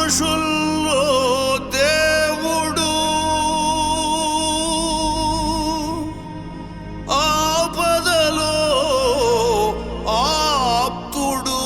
మనుషుల్లో దేవుడు ఆపదలో ఆప్తుడు.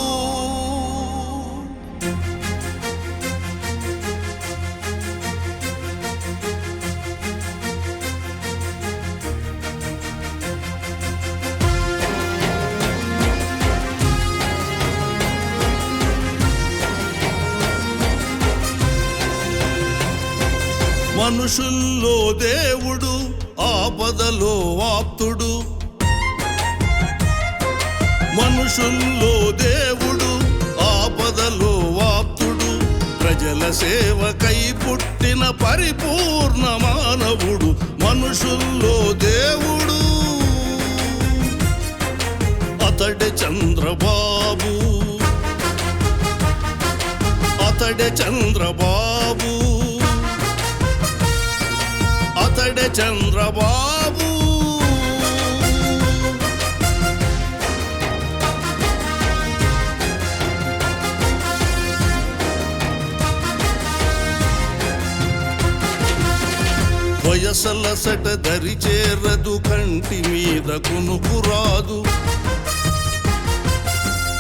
మనుషుల్లో దేవుడు ఆపదలో ఆప్తుడు. మనుషుల్లో దేవుడు ఆపదలో ఆప్తుడు. ప్రజల సేవకై పుట్టిన పరిపూర్ణ మానవుడు మనుషుల్లో దేవుడు. అతడే చంద్రబాబు, అతడే చంద్రబాబు, అతడే చంద్రబాబు. వయసలసట దరి చేరదు, కంటి మీద కునుకురాదు.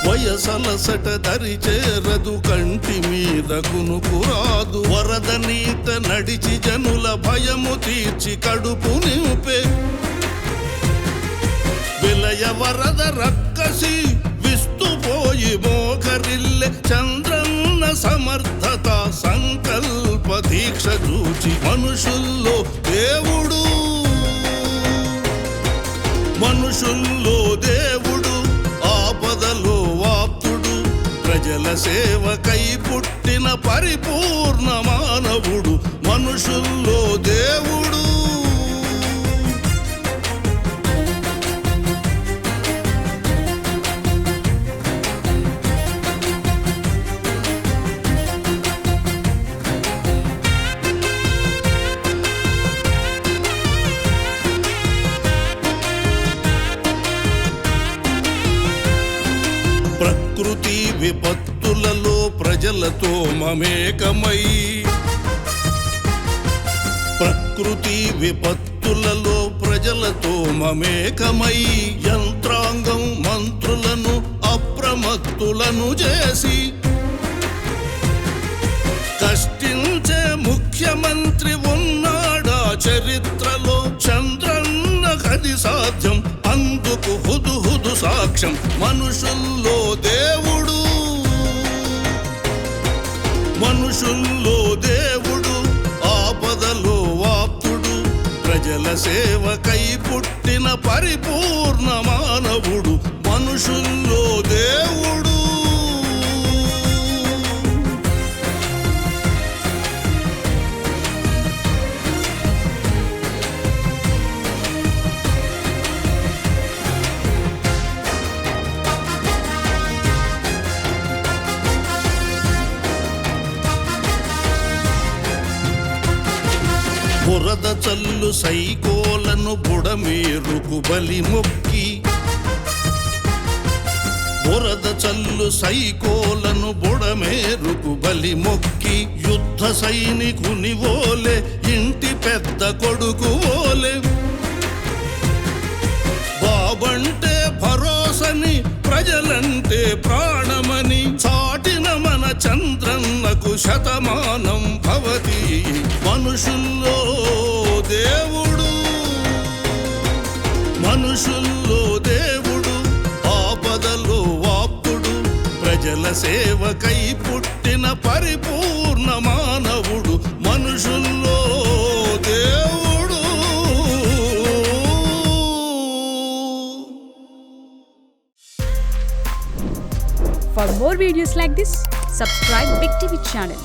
వయసలసట దరి చేరదు, కంటి మీద కునుకురాదు. వరద నీట నడిచి జనుల భయము తీర్చి కడుపు నింపే విలయ వరద రక్కసి విస్తుపోయి మోకరిల్లె చంద్రన్న సమర్థత సంకల్ప దీక్ష చూచి మనుషుల్లో దేవుడు. మనుషుల్లో దేవుడు ఆపదలో ఆప్తుడు. ప్రజల సేవకై పుట్టిన పరిపూర్ణ మానవుడు మనుషుల్లో దేవుడు. ప్రకృతి విపత్తులలో ప్రజలతో మమేకమై, ప్రకృతి విపత్తులలో ప్రజలతో మమేకమై యంత్రాంగం మంత్రులను అప్రమత్తులను చేసి కష్టించే ముఖ్యమంత్రి ఉన్నాడా చరిత్రలో? చంద్రన్న కది సాధ్యం, అందుకు హుదు సాక్ష్యం మనుషుల్లో దేవుడు. మనుషుల్లో దేవుడు ఆపదలో ఆప్తుడు. ప్రజల సేవకై పుట్టిన పరిపూర్ణ మానవుడు మనుషుల్లో దేవుడు. బురద చల్లు సైకోలను బుడమేరుకు బలి మొక్కి, బురద చల్లు సైకోలను బుడమేరుకు బలి మొక్కి యుద్ధ సైనికుని ఓలే ఇంటి పెద్ద కొడుకు ఓలే బాబంటే భరోసని ప్రజలంటే ప్రాణమని చాటిన మన చంద్రన్నకు శతమానం భవతి. మనుషుల్లో దేవుడు, మనుషుల్లో దేవుడు ఆపదలో ఆప్తుడు. ప్రజల సేవకై పుట్టిన పరిపూర్ణ మానవుడు మనుషుల్లో దేవుడు. For more videos like this, subscribe Big TV channel.